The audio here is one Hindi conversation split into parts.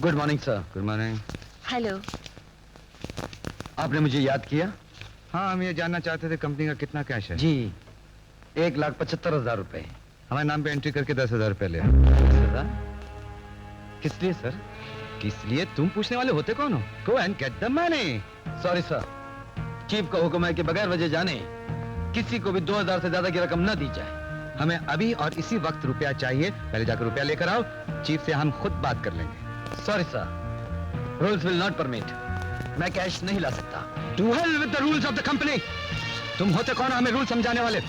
Good morning sir. Good morning. Hello. आपने मुझे याद किया? हाँ, हम ये जानना चाहते थे कंपनी का कितना कैश है। जी, 1,75,000 रुपए। हमारे नाम पे एंट्री करके 10,000 रुपए ले। किस लिए सर? किस लिए तुम पूछने वाले होते कौन हो? Go and get the money. Sorry sir, chief का हुक्म है कि बगैर वजह जाने किसी को भी 2,000 से ज्यादा की रकम न दी जाए। हमें अभी और इसी वक्त रुपया चाहिए। पहले जाकर रुपया लेकर आओ, चीफ से हम खुद बात कर लेंगे। Sorry sir, rules will not permit. मैं कैश नहीं ला सकता। To hell with the rules of the company. तुम होते कौन हमें रूल समझाने वाले?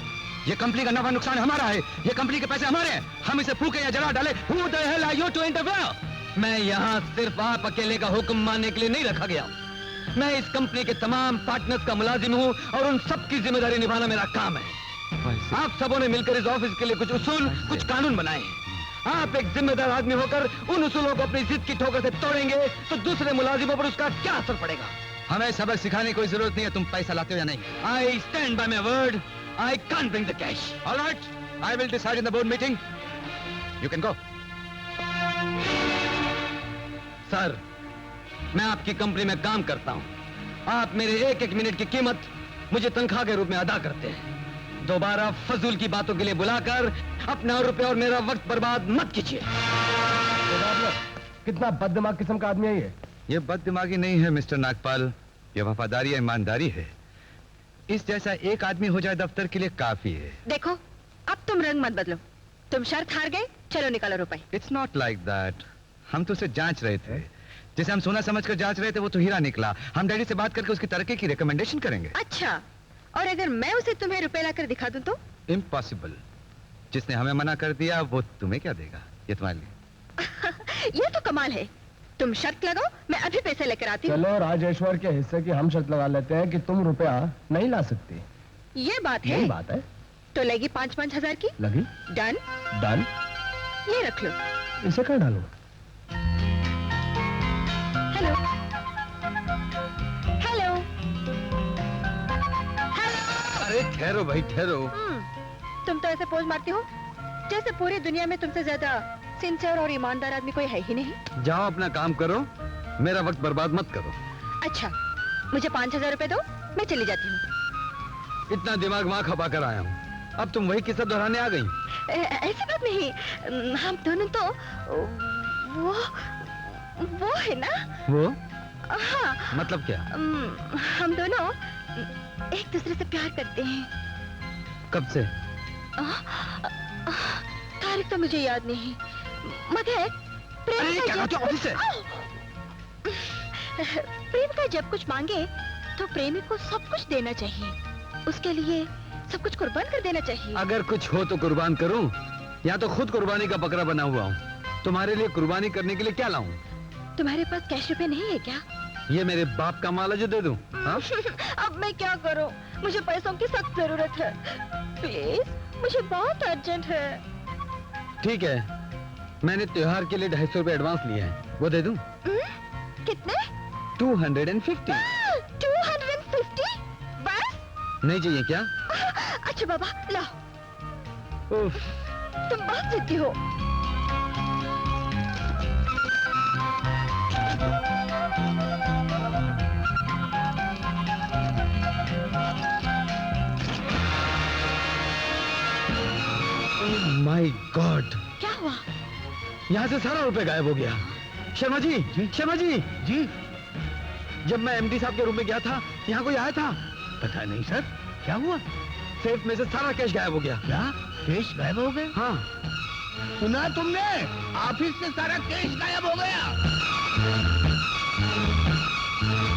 ये कंपनी का नफा नुकसान हमारा है, ये कंपनी के पैसे हमारे हैं। हम इसे फूके या जला डाले। Who the hell are you to interfere? मैं यहाँ सिर्फ आप अकेले का हुक्म मानने के लिए नहीं रखा गया। मैं इस कंपनी के तमाम पार्टनर्स का मुलाजिम हूँ और उन सबकी जिम्मेदारी निभाना मेरा काम है। आप सबों ने मिलकर इस ऑफिस के लिए कुछ उसूल, कुछ कानून बनाए हैं। आप एक जिम्मेदार आदमी होकर उन उसूलों को अपनी जिद की ठोकर से तोड़ेंगे तो दूसरे मुलाजिमों पर उसका क्या असर पड़ेगा? हमें सबक सिखाने की कोई जरूरत नहीं है। तुम पैसा लाते हो या नहीं? I stand by my word. I can't bring the cash. All right, I will decide in the board meeting. You can go. Sir, मैं आपकी कंपनी में काम करता हूँ। आप मेरे एक एक मिनट की कीमत मुझे तनख्वाह के रूप में अदा करते हैं। दोबारा फजूल की बातों के लिए बुलाकर अपना रुपया और मेरा वक्त बर्बाद मत कीजिए। कितना बददिमाग किस्म का आदमी है ये? ये बददिमागी नहीं है मिस्टर नागपाल, ये वफादारी है, ईमानदारी है। इस जैसा एक आदमी हो जाए दफ्तर के लिए काफी है। देखो, अब तुम रंग मत बदलो। तुम शर्त हार गए, चलो निकालो रुपए। It's not like that. हम तो उसे जांच रहे थे। जैसे हम सोना समझकर जांच रहे थे, वो तो हीरा निकला। हम डैडी से बात करके उसकी तरक्की की रिकमेंडेशन करेंगे। अच्छा, और अगर मैं उसे तुम्हें रुपए लाकर दिखा दूं तो? इम्पॉसिबल। जिसने हमें मना कर दिया वो तुम्हें क्या देगा? ये तुम्हारे लिए। ये तो कमाल है। तुम शर्त लगाओ, मैं अभी पैसे लेकर आती हूँ। चलो, राजेश्वर के हिस्से की हम शर्त लगा लेते हैं कि तुम रुपया नहीं ला सकती। ये बात है? यही बात है। तो लगी 5-5 हजार की। लगी? डन। डन। ये रख लो। इसे कहाँ डालूं? Hello hello hello. अरे ठहरो भाई, ठहरो। तुम तो ऐसे पोज मारती हो जैसे पूरी दुनिया में तुमसे ज्यादा सिंसियर और ईमानदार आदमी कोई है ही नहीं। जाओ अपना काम करो, मेरा वक्त बर्बाद मत करो। अच्छा, मुझे 5,000 रुपए दो, मैं चली जाती हूँ। इतना दिमाग वहां खपा कर आया हूँ, अब तुम वही किस्सा दोहराने आ गई। ऐसी बात नहीं, हम दोनों तो वो है ना। वो? हाँ। मतलब क्या? हम दोनों एक दूसरे से प्यार करते हैं। कब से? तारीख तो मुझे याद नहीं, मगर प्रेम का जब कुछ मांगे तो प्रेमी को सब कुछ देना चाहिए। उसके लिए सब कुछ कुर्बान कर देना चाहिए। अगर कुछ हो तो कुर्बान करूं, या तो खुद कुर्बानी का बकरा बना हुआ हूँ। तुम्हारे लिए कुर्बानी करने के लिए क्या लाऊं? तुम्हारे पास कैश रुपए नहीं है क्या? ये मेरे बाप का माल है जो दे दूं? हाँ? अब मैं क्या करूं? मुझे पैसों की सख्त जरूरत है। प्लीज, मुझे बहुत अर्जेंट है। ठीक है, मैंने त्योहार के लिए 250 रुपए एडवांस लिए हैं, वो दे दूं? कितने? 250। 250? बस? नहीं चाहिए क्या? अच्छा बाबा, लाओ। उफ। तुम बहुत जिद्दी हो। माय गॉड, क्या हुआ? यहाँ से सारा रुपए गायब हो गया। शर्मा जी, शर्मा जी, जी। जब मैं एमडी साहब के रूम में गया था, यहाँ कोई आया था? पता नहीं सर, क्या हुआ? सेफ में से सारा कैश गायब हो गया। क्या कैश गायब हो गए? हाँ। सुना तुमने? ऑफिस से सारा कैश गायब हो गया।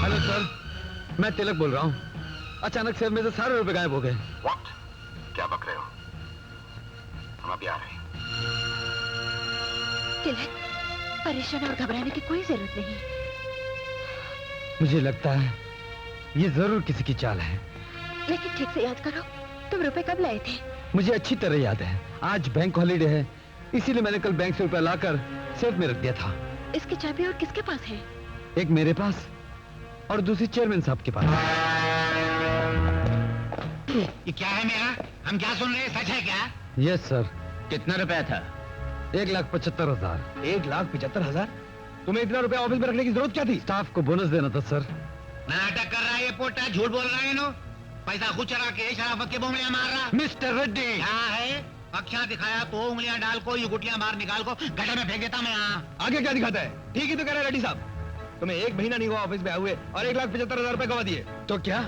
हेलो सर, मैं तिलक बोल रहा हूँ। अचानक सेफ में से सारे रुपए गायब हो गए। क्या बक रहे हो? हम अभी आ रहे हैं। तिलक, परेशान और घबराने की कोई जरूरत नहीं। मुझे लगता है ये जरूर किसी की चाल है। लेकिन ठीक से याद करो, तुम रुपए कब लाए थे? मुझे अच्छी तरह याद है, आज बैंक हॉलीडे है, इसीलिए मैंने कल बैंक से रुपया लाकर सेफ में रख दिया था। इसकी चाबी और किसके पास है? एक मेरे पास और दूसरी चेयरमैन साहब के पास। ये क्या है मेरा? हम क्या सुन रहे हैं? सच है क्या? Yes sir. कितना रुपया था? 1,75,000। 1,75,000? तुम्हें इतना रुपया ऑफिस में रखने की जरूरत क्या थी? स्टाफ को बोनस देना था सर। नाटक कर रहा है ये पोटा, झूठ बोल रहा है नो। पैसा खुद चला के शराफत के बोंगलियां मार रहा। मिस्टर रेड्डी, क्या है? अक्षर दिखाया तो उंगलियां डाल को, ये गुटियां बाहर निकाल को गड्ढे में फेंक देता मैं यहाँ। आगे क्या दिखाता है? ठीक ही तो कह रहे रेड्डी साहब। तुम्हें 1 महीना नहीं हुआ ऑफिस में आए हुए और 1,75,000 रुपए गवा दिए। तो क्या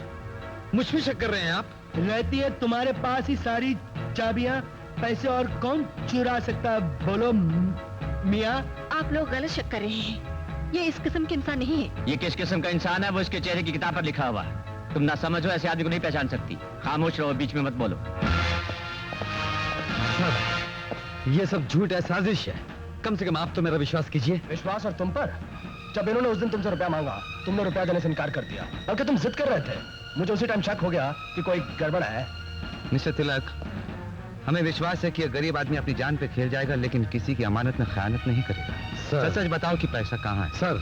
मुझ पे शक कर रहे हैं आप? रहती है तुम्हारे पास ही सारी चाबियां, पैसे और कौन चुरा सकता है? बोलो मियाँ। आप लोग गलत शक कर रहे हैं। ये इस किस्म के इंसान नहीं है। ये किस किस्म का इंसान है वो इसके चेहरे की किताब पर लिखा हुआ है। तुम ना समझो, ऐसे आदमी को नहीं पहचान सकती। खामोश रहो, बीच में मत बोलो। ये सब झूठ है, साजिश है। कम से कम आप तो मेरा विश्वास कीजिए। विश्वास और तुम पर? जब इन्होंने उस दिन तुमसे रुपया मांगा, तुमने रुपया देने से इनकार कर दिया, बल्कि तुम जिद कर रहे थे। मुझे उसी टाइम शक हो गया कि कोई गड़बड़ है। मिस्टर तिलक, हमें विश्वास है कि गरीब आदमी अपनी जान पे खेल जाएगा, लेकिन किसी की अमानत में खयानत नहीं करेगा। सर, सच बताओ कि पैसा कहाँ है? सर,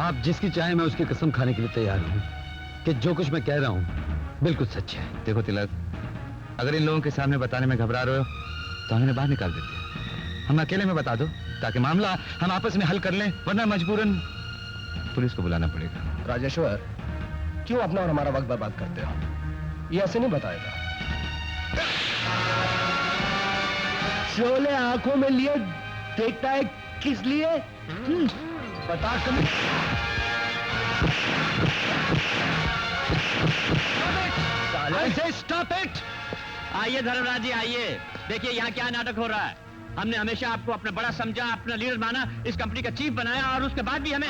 आप जिसकी चाहे मैं उसकी कसम खाने के लिए तैयार हूँ कि जो कुछ मैं कह रहा हूँ बिल्कुल सच है। देखो तिलक, अगर इन लोगों के सामने बताने में घबरा रहे हो तो हमें बाहर निकाल देते हैं। हम अकेले में बता दो ताकि मामला हम आपस में हल कर लें, वरना मजबूरन पुलिस को बुलाना पड़ेगा। राजेश्वर, क्यों अपना और हमारा वक्त बर्बाद करते हो? ये ऐसे नहीं बताएगा। शोले आंखों में लिए देखता है किस लिए? बता कभी। Stop it! आइए धर्मराज जी, आइए। देखिए यहाँ क्या नाटक हो रहा है। हमने हमेशा आपको अपना बड़ा समझा, अपना लीडर माना, इस कंपनी का चीफ बनाया और उसके बाद भी हमें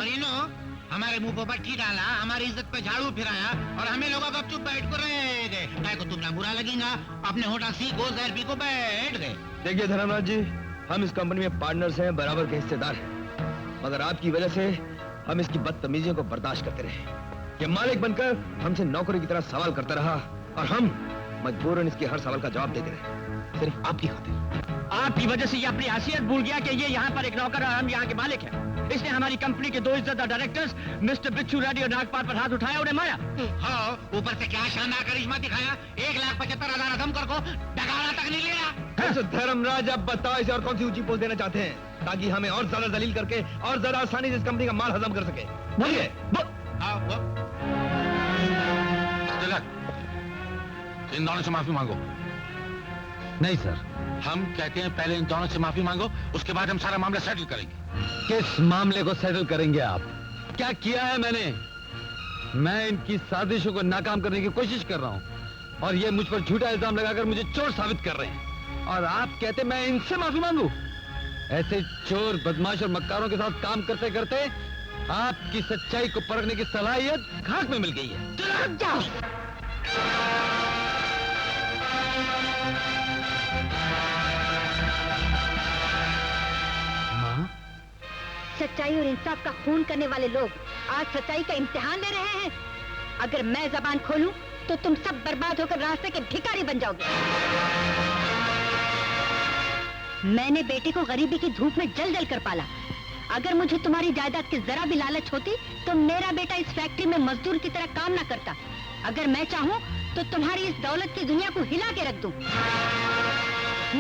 हमारे मुंह पर पट्टी डाला, हमारी इज्जत पे झाड़ू फिराया और हमें लोगों को चुप बैठ कर रह गए। काय को तुम ना बुरा लगेगा, अपने होटल सी गो जहर पी को बैठ गए। देखिए धर्मराज जी, हम इस कंपनी में पार्टनर्स हैं, बराबर के हिस्सेदार हैं, मगर आपकी वजह से हम इसकी बदतमीजियों को बर्दाश्त करते रहे। ये मालिक बनकर हमसे नौकरी की तरह सवाल करता रहा और हम मजबूरन इसके हर सवाल का जवाब देते रहे, सिर्फ आपकी खातिर। आपकी वजह से ये अपनी हैसियत भूल गया कि ये यहाँ पर एक नौकर और हम यहाँ के मालिक हैं। इसने हमारी कंपनी के 2 इज्जतदार डायरेक्टर्स मिस्टर बिच्छू रेड्डी और नागपाल पर हाथ उठाया, उन्हें मारा। हाँ, ऊपर से क्या शानदार करिश्मा दिखाया। 1,75,000 अदम कर को डगाड़ा तक नहीं लिया। धर्मराज, अब बताओ इसे और कौन सी ऊंची पोस्ट देना चाहते हैं ताकि हमें और ज्यादा दलील करके और ज्यादा आसानी से इस कंपनी का माल हजम कर सके? बोलिए। इन दोनों से माफी मांगो। नहीं सर, हम कहते हैं पहले इन दोनों से माफी मांगो, उसके बाद हम सारा मामला सेटल करेंगे। किस मामले को सेटल करेंगे आप? क्या किया है मैंने? मैं इनकी साजिशों को नाकाम करने की कोशिश कर रहा हूं और ये मुझ पर झूठा इल्जाम लगाकर मुझे चोर साबित कर रहे हैं और आप कहते मैं इनसे माफी मांगू? ऐसे चोर, बदमाश और मक्कारों के साथ काम करते करते आपकी सच्चाई को परखने की सलाहियत खाक में मिल गई है। सच्चाई और इंसाफ का खून करने वाले लोग आज सच्चाई का इम्तिहान ले रहे हैं। अगर मैं जबान खोलूं तो तुम सब बर्बाद होकर रास्ते के भिखारी बन जाओगे। मैंने बेटे को गरीबी की धूप में जल जल कर पाला। अगर मुझे तुम्हारी जायदाद की जरा भी लालच होती तो मेरा बेटा इस फैक्ट्री में मजदूर की तरह काम ना करता। अगर मैं चाहूं तो तुम्हारी इस दौलत की दुनिया को हिला के रख दूं।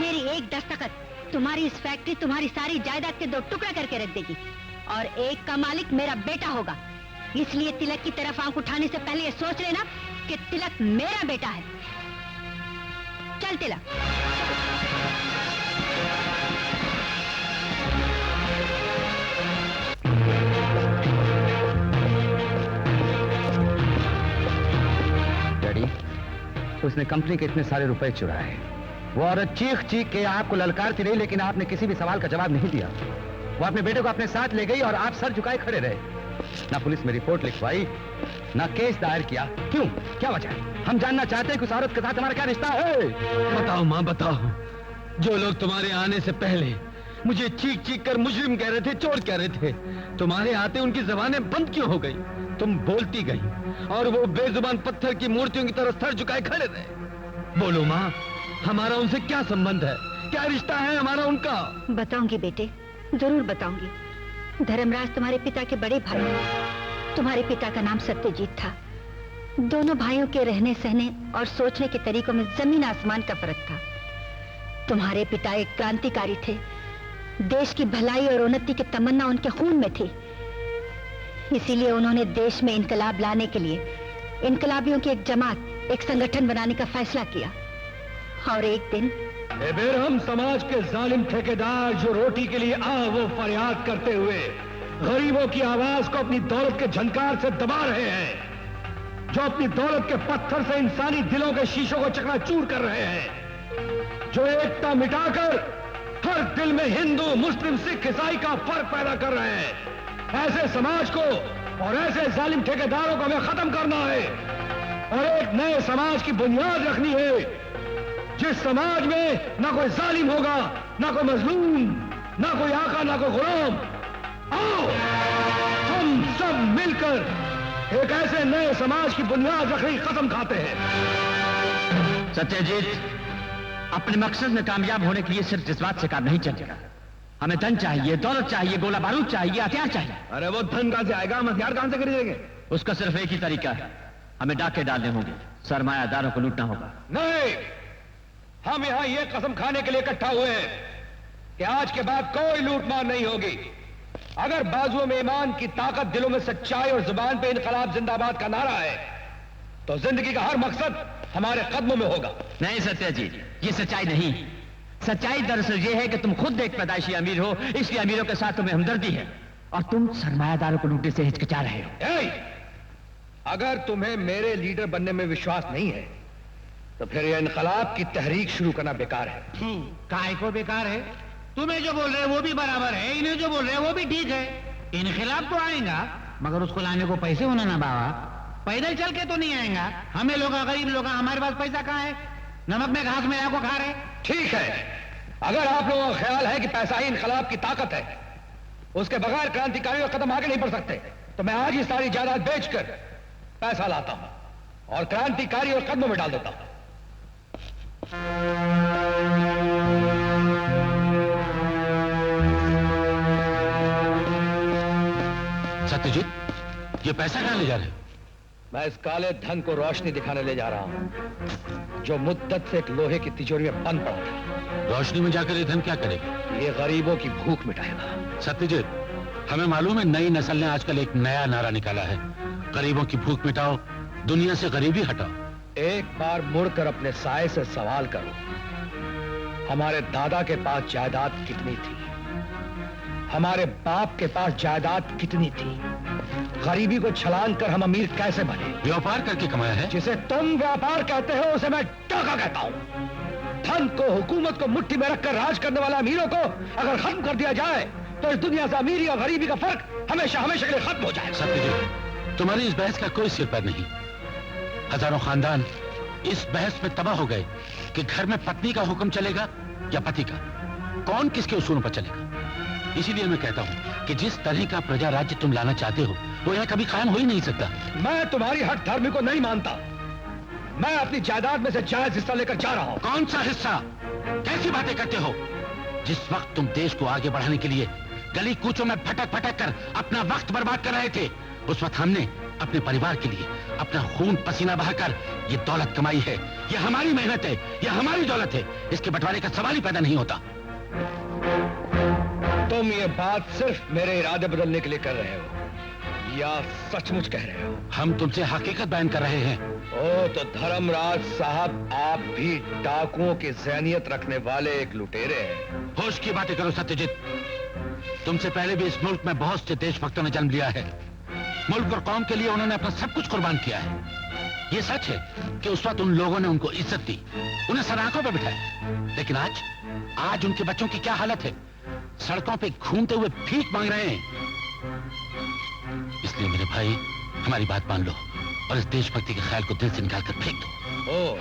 मेरी एक दस्तखत तुम्हारी इस फैक्ट्री, तुम्हारी सारी जायदाद के 2 टुकड़ा करके रख देगी और एक का मालिक मेरा बेटा होगा। इसलिए तिलक की तरफ आंख उठाने से पहले ये सोच लेना कि तिलक मेरा बेटा है। चल तिलक। डैडी, उसने कंपनी के इतने सारे रुपए चुराए। वो औरत चीख चीख के आपको ललकारती रही, लेकिन आपने किसी भी सवाल का जवाब नहीं दिया। वो अपने बेटे को अपने साथ ले गई और आप सर झुकाए खड़े रहे। ना पुलिस में रिपोर्ट लिखवाई, ना केस दायर किया। क्यों? क्या वजह है? हम जानना चाहते हैं कि उस औरत के साथ हमारा क्या रिश्ता है। बताओ माँ, बताओ। जो लोग तुम्हारे आने से पहले मुझे चीख चीख कर मुजरिम कह रहे थे, चोर कह रहे थे, तुम्हारे आते उनकी जबानें बंद क्यों हो गई? तुम बोलती गई और वो बेजुबान पत्थर की मूर्तियों की तरह सर झुकाए खड़े रहे। बोलो माँ, हमारा उनसे क्या संबंध है? क्या रिश्ता है हमारा उनका? बताऊंगी बेटे, जरूर बताऊंगी। धर्मराज तुम्हारे पिता के बड़े भाई हैं। तुम्हारे पिता का नाम सत्यजीत था। दोनों भाइयों के रहने सहने और सोचने के तरीकों में जमीन आसमान का फर्क था। तुम्हारे पिता एक क्रांतिकारी थे देश की भलाई और उन्नति की तमन्ना उनके खून में थी। इसीलिए उन्होंने देश में इनकलाब लाने के लिए इनकलाबियों की एक जमात, एक संगठन बनाने का फैसला किया। और एक दिन बेरहम समाज के जालिम ठेकेदार जो रोटी के लिए वो फरियाद करते हुए गरीबों की आवाज को अपनी दौलत के झनकार से दबा रहे हैं, जो अपनी दौलत के पत्थर से इंसानी दिलों के शीशों को चकनाचूर कर रहे हैं, जो एकता मिटाकर हर दिल में हिंदू, मुस्लिम, सिख, ईसाई का फर्क पैदा कर रहे हैं, ऐसे समाज को और ऐसे जालिम ठेकेदारों को हमें खत्म करना है और एक नए समाज की बुनियाद रखनी है, जिस समाज में ना कोई जालिम होगा, ना कोई मजलूम, ना कोई आका, ना कोई गुलाम। आओ हम सब मिलकर एक ऐसे नए समाज की बुनियाद रखने की कसम खाते हैं। सत्यजीत, अपने मकसद में कामयाब होने के लिए सिर्फ जज्बात से काम नहीं चलेगा। हमें धन चाहिए, दौलत चाहिए, गोला बारूद चाहिए, हथियार चाहिए। अरे वो धन कहां से आएगा, हम हथियार कहां से खरीदेंगे? उसका सिर्फ एक ही तरीका है, हमें डाके डालने होंगे, सरमायादारों को लूटना होगा। नहीं, हम यहां ये कसम खाने के लिए इकट्ठा हुए हैं कि आज के बाद कोई लूटमार नहीं होगी। अगर बाजुओं में ईमान की ताकत, दिलों में सच्चाई और जुबान पे इनकलाब जिंदाबाद का नारा है, तो जिंदगी का हर मकसद हमारे कदमों में होगा। नहीं सत्यजीत, ये सच्चाई नहीं। सच्चाई दरअसल ये है कि तुम खुद एक पैदाइशी अमीर हो, इसलिए अमीरों के साथ तुम्हें हमदर्दी है और तुम सरमायादारों को लूटने से हिचकिचा रहे हो। अगर तुम्हें मेरे लीडर बनने में विश्वास नहीं है तो फिर यह इनकलाब की तहरीक शुरू करना बेकार है। काय को बेकार है? तुम्हें जो बोल रहे हैं वो भी बराबर है, इन्हें जो बोल रहे हैं वो भी ठीक है। इनकलाब तो आएगा, मगर उसको लाने को पैसे होना ना बाबा, पैदल चल के तो नहीं आएगा। हमें लोग, गरीब लोग, हमारे पास पैसा कहाँ है? नमक में घास में को खा रहे। ठीक है, अगर आप लोगों का ख्याल है कि पैसा ही इनकलाब की ताकत है, उसके बगैर क्रांतिकारी और कदम आगे नहीं बढ़ सकते, तो मैं आज ही सारी जायदाद बेचकर पैसा लाता हूं और क्रांतिकारी और कदमों में डाल देता हूं। सत्यजीत, ये पैसा कहां ले जा रहे हो? मैं इस काले धन को रोशनी दिखाने ले जा रहा हूं, जो मुद्दत से एक लोहे की तिजोरी में बंद पड़ा था। रोशनी में जाकर ये धन क्या करेगा? ये गरीबों की भूख मिटाएगा। सत्यजीत, हमें मालूम है नई नस्ल ने आजकल एक नया नारा निकाला है, गरीबों की भूख मिटाओ, दुनिया से गरीबी हटाओ। एक बार मुड़कर अपने साये से सवाल करो, हमारे दादा के पास जायदाद कितनी थी? हमारे बाप के पास जायदाद कितनी थी? गरीबी को छलांग कर हम अमीर कैसे बने? व्यापार करके कमाया है। जिसे तुम व्यापार कहते हो उसे मैं डाका कहता हूं। धन को, हुकूमत को मुट्ठी में रखकर राज करने वाले अमीरों को अगर खत्म कर दिया जाए तो इस दुनिया से अमीरी और गरीबी का फर्क हमेशा हमेशा के लिए खत्म हो जाए। सत्यजीत, तुम्हारी इस बहस का कोई सिर पैर नहीं। हजारों खानदान इस बहस में तबाह हो गए कि घर में पत्नी का हुक्म चलेगा या पति का, कौन किसके उसूलों पर चलेगा। इसीलिए मैं कहता हूं कि जिस तरह का प्रजा राज्य तुम लाना चाहते हो वो यहां कभी कायम हो ही नहीं सकता। मैं तुम्हारी हट धर्म को नहीं मानता। मैं अपनी जायदाद में से जायज हिस्सा लेकर जा रहा हूं। कौन सा हिस्सा? कैसी बातें करते हो? जिस वक्त तुम देश को आगे बढ़ाने के लिए गली कूचों में भटक भटक कर अपना वक्त बर्बाद कर रहे थे, उस वक्त हमने अपने परिवार के लिए अपना खून पसीना बहाकर ये दौलत कमाई है। ये हमारी मेहनत है, ये हमारी दौलत है, इसके बंटवारे का सवाल ही पैदा नहीं होता। तुम ये बात सिर्फ मेरे इरादे बदलने के लिए कर रहे हो या सचमुच कह रहे हो? हम तुमसे हकीकत बयान कर रहे हैं। ओ तो धर्मराज साहब, आप भी डाकुओं की ज़हनियत रखने वाले एक लुटेरे हैं। होश की बातें करो सत्यजीत। तुमसे पहले भी इस मुल्क में बहुत से देशभक्तों ने जन्म लिया है। मुल्क और कौम के लिए उन्होंने अपना सब कुछ कुर्बान किया है। ये सच है कि उस वक्त उन लोगों ने उनको इज्जत दी, उन्हें सराखों पर बिठाया, लेकिन आज उनके बच्चों की क्या हालत है? सड़कों पे घूमते हुए भीख मांग रहे हैं। इसलिए मेरे भाई, हमारी बात मान लो और इस देशभक्ति के ख्याल को दिल से निकाल कर फेंक दो। ओ,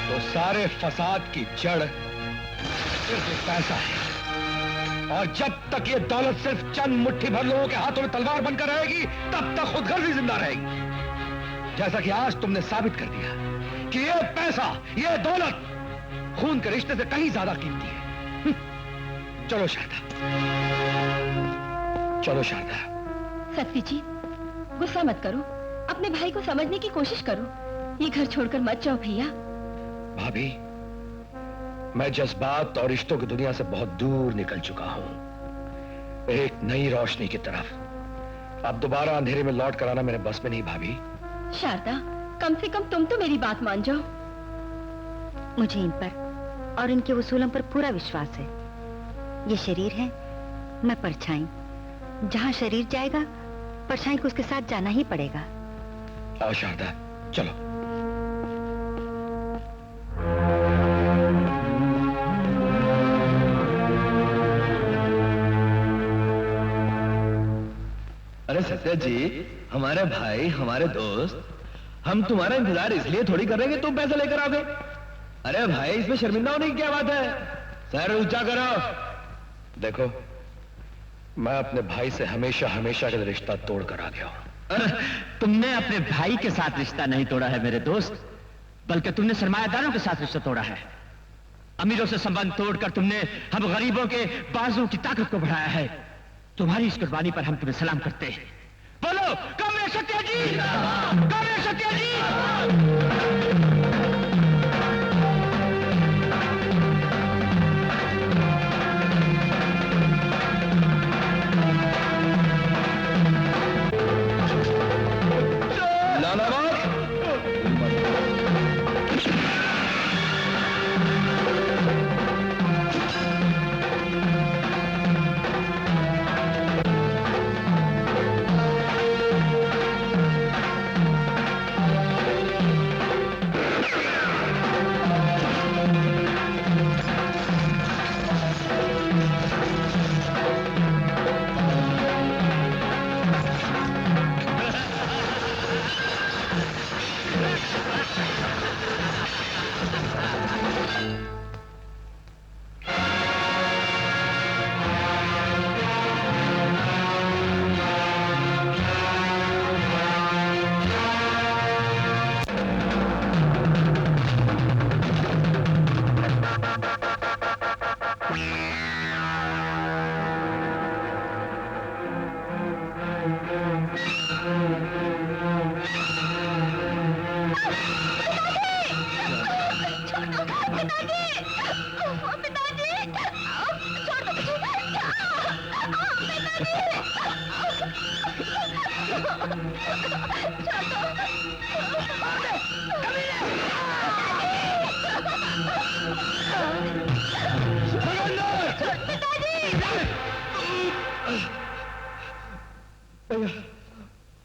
तो सारे फसाद की जड़ सिर्फ एक पैसा है, और जब तक ये दौलत सिर्फ चंद मुट्ठी भर लोगों के हाथों में तलवार बनकर रहेगी, तब तक खुदगर्जी जिंदा रहेगी। जैसा कि आज तुमने साबित कर दिया कि ये पैसा, ये दौलत खून के रिश्ते से कहीं ज्यादा कीमती है। चलो शारदा, चलो शारदा। सत्यजीत, गुस्सा मत करो, अपने भाई को समझने की कोशिश करो। ये घर छोड़कर मत जाओ भैया। भाभी, मैं जज्बात और रिश्तों की दुनिया से बहुत दूर निकल चुका हूं, एक नई रोशनी की तरफ। अब दोबारा अंधेरे में लौट कर आना मेरे बस में नहीं भाभी। शारदा, कम से कम तुम तो मेरी बात मान जाओ। मुझे इन पर और इनके उसूलों पर पूरा विश्वास है। ये शरीर है, मैं परछाई। जहां शरीर जाएगा, परछाई को उसके साथ जाना ही पड़ेगा। आओ शारदा, चलो। अरे सत्या जी, हमारे भाई, हमारे दोस्त, हम तुम्हारा इंतजार इसलिए थोड़ी कर रहे हैं कि तुम पैसा लेकर आओगे। अरे भाई, इसमें शर्मिंदा होने की क्या बात है? सर ऊंचा करो। देखो, मैं अपने भाई से हमेशा हमेशा के लिए रिश्ता तोड़ कर आ गया हूं। तुमने अपने भाई के साथ रिश्ता नहीं तोड़ा है मेरे दोस्त, बल्कि तुमने सरमायादारों के साथ रिश्ता तोड़ा है। अमीरों से संबंध तोड़कर तुमने हम गरीबों के बाजुओं की ताकत को बढ़ाया है। तुम्हारी इस कुर्बानी पर हम तुम्हें सलाम करते हैं। बोलो, कौन है सत्या जी? कौन है सत्या जी?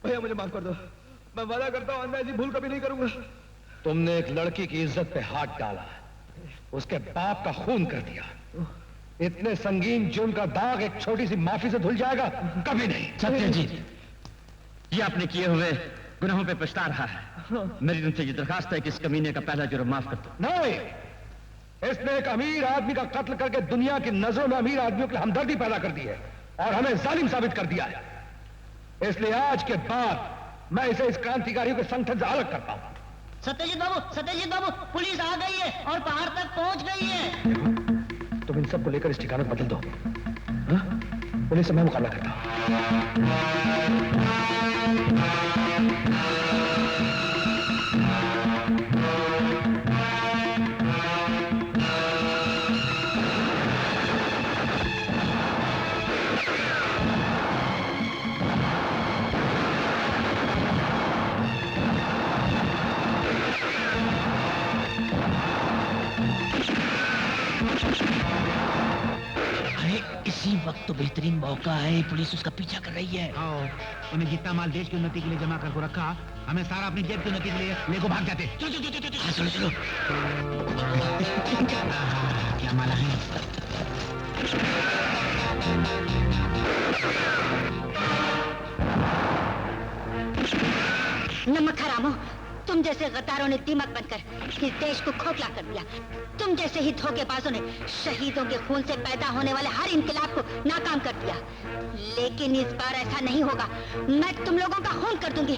भैया मुझे माफ कर दो। मैं वादा करता हूँ आइंदा ऐसी भूल कभी नहीं करूंगा। तुमने एक लड़की की इज्जत पे हाथ डाला, उसके बाप का खून कर दिया। इतने संगीन जुर्म का दाग एक छोटी सी माफी से धुल जाएगा? कभी नहीं। सत्य जी, ये आपने किए हुए गुनाहों पे पछता रहा है। मेरी तुमसे ये दरखास्त है कि इस कमीने का पहला जुर्म माफ कर दो। नहीं, इसने एक अमीर आदमी का कत्ल करके दुनिया की नजरों में अमीर आदमियों के लिए हमदर्दी पैदा कर दी है और हमें जालिम साबित कर दिया है। इसलिए आज के बाद मैं इसे इस क्रांतिकारियों के संगठन से अलग करता हूं। सत्यजीत बाबू, पुलिस आ गई है और पहाड़ तक पहुंच गई है। तुम इन सबको लेकर इस ठिकाने बदल दो। हाँ? पुलिस से मैं मुकाबला करता हूं। इसी वक्त तो बेहतरीन मौका है, पुलिस उसका पीछा कर रही है। उन्हें जितना माल देश की उन्नति के लिए जमा करके रखा, हमें सारा अपनी जेब की उन्नति के लिए लेको भाग जाते। चलो चलो। क्या माला है? नमक हरामो, तुम जैसे गद्दारों ने दीमक बनकर इस देश को खोखला कर दिया। तुम जैसे ही धोखेबाजों ने शहीदों के खून से पैदा होने वाले हर इनकलाब को नाकाम कर दिया। लेकिन इस बार ऐसा नहीं होगा। मैं तुम लोगों का खून कर दूंगी।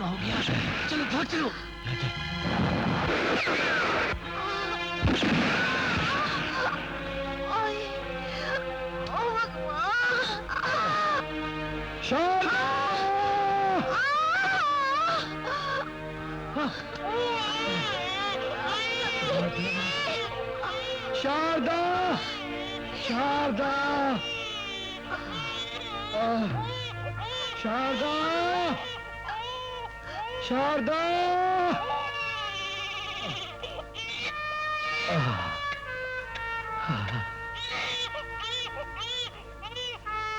हो गया। चलो भाग चलो। शारदा, शारदा, शारदा, शारदा,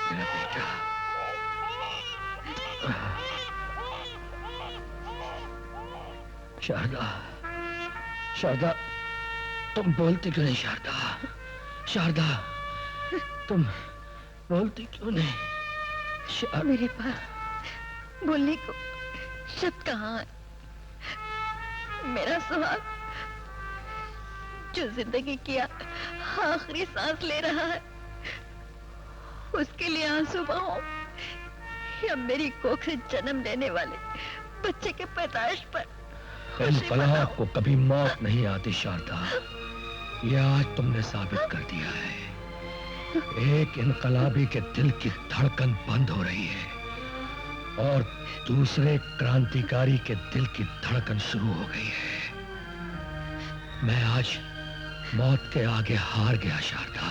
मेरा बेटा। शारदा, शारदा, तुम बोलती क्यों नहीं? शारदा, शारदा, तुम बोलती क्यों नहीं? मेरे पास बोलने को शब्द कहाँ है? मेरा सुहाग जो जिंदगी की आखिरी सांस ले रहा है, उसके लिए आंसू बहाऊं या मेरी कोख से जन्म लेने वाले बच्चे के पैदाइश पर इनकलाब को कभी मौत नहीं आती शारदा, ये आज तुमने साबित कर दिया है। एक इनकलाबी के दिल की धड़कन बंद हो रही है और दूसरे क्रांतिकारी के दिल की धड़कन शुरू हो गई है। मैं आज मौत के आगे हार गया शारदा,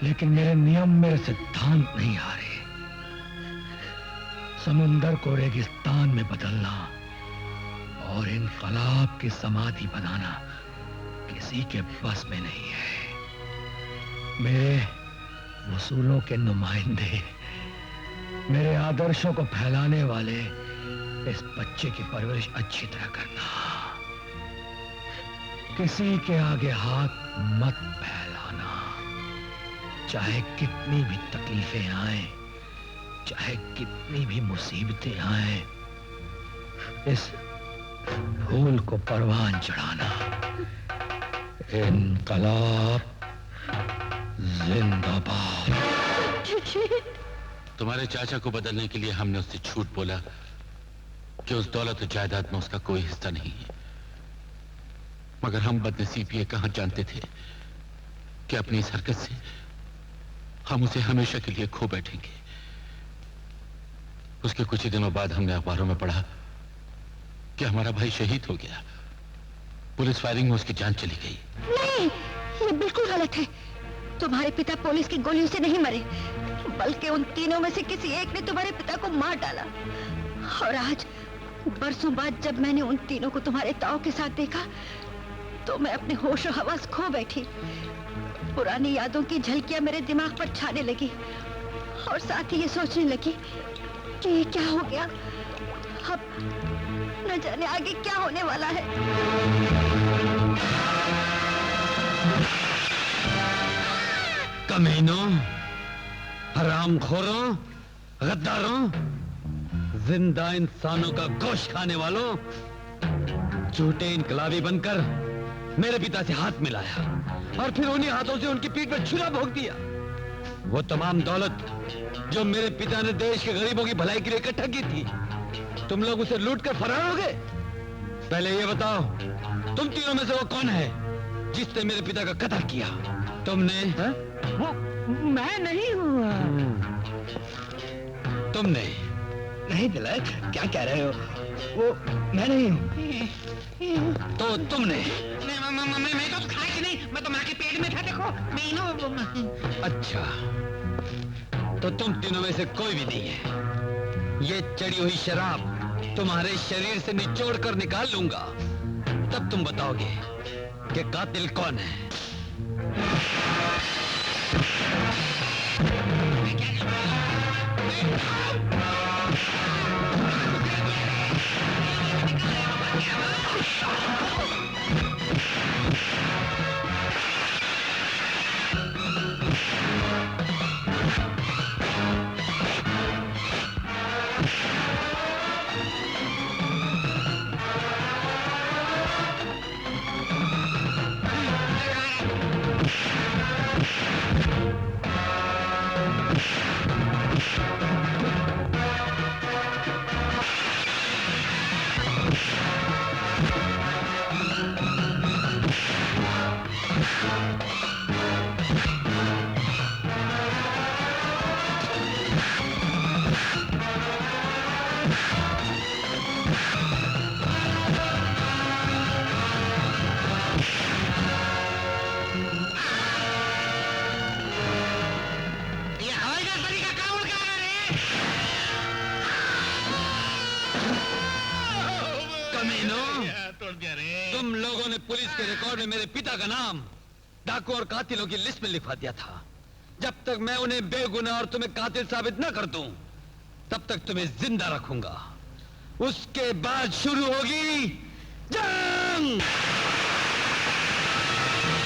लेकिन मेरे नियम, मेरे सिद्धांत नहीं हारे। समुंदर को रेगिस्तान में बदलना और इनकलाब की समाधि बनाना किसी के बस में नहीं है। मेरे वसूलों के नुमाइंदे, मेरे आदर्शों को फैलाने वाले इस बच्चे की परवरिश अच्छी तरह करना। किसी के आगे हाथ मत फैलाना, चाहे कितनी भी तकलीफें आए, चाहे कितनी भी मुसीबतें आए। इस फूल को परवान चढ़ाना। इनकलाब जिंदाबाद। तुम्हारे चाचा को बदलने के लिए हमने उससे झूठ बोला कि उस दौलत और जायदाद में उसका कोई हिस्सा नहीं है, मगर हम बदनसीब ये कहां जानते थे कि अपनी इस हरकत से हम उसे हमेशा के लिए खो बैठेंगे। उसके कुछ ही दिनों बाद हमने अखबारों में पढ़ा कि हमारा भाई शहीद हो गया। पुलिस फायरिंग में उसकी जान चली गई। नहीं, ये बिल्कुल गलत है। तुम्हारे पिता पुलिस की गोलियों से नहीं मरे, बल्कि उन तीनों में से किसी एक ने तुम्हारे पिता को मार डाला। और आज बरसों बाद जब मैंने उन तीनों को तुम्हारे ताऊ के साथ देखा, तो मैं अपने होश और हवास खो बैठी। पुरानी यादों की झलकियां मेरे दिमाग पर छाने लगी और साथ ही ये सोचने लगी कि ये क्या हो गया। अब न जाने आगे क्या होने वाला है। कमीनों, हरामखोरों, गद्दारों, जिंदा इंसानों का गोश्त खाने वालों, झूठे इनकलाबी बनकर मेरे पिता से हाथ मिलाया और फिर उन्हीं हाथों से उनकी पीठ पर छुरा भोंक दिया। वो तमाम दौलत जो मेरे पिता ने देश के गरीबों की भलाई के लिए इकट्ठा की थी, तुम लोग उसे लूट कर फरार हो गए। पहले ये बताओ, तुम तीनों में से वो कौन है जिसने मेरे पिता का कत्ल किया? तुमने? हा? वो मैं नहीं हूँ। तुमने? नहीं तिलक, क्या कह रहे हो? वो मैं नहीं हूँ। तो तुमने? मैं तो खाया ही नहीं, मैं तो माँ के पेट में था। देखो मैं अच्छा, तो तुम तीनों में से कोई भी नहीं है। ये चढ़ी हुई शराब तुम्हारे शरीर से निचोड़ कर निकाल लूंगा, तब तुम बताओगे कि कातिल कौन है। तुम लोगों ने पुलिस के रिकॉर्ड में मेरे पिता का नाम डाकू और कातिलों की लिस्ट में लिखवा दिया था। जब तक मैं उन्हें बेगुनाह और तुम्हें कातिल साबित न कर दूं, तब तक तुम्हें जिंदा रखूंगा। उसके बाद शुरू होगी जंग।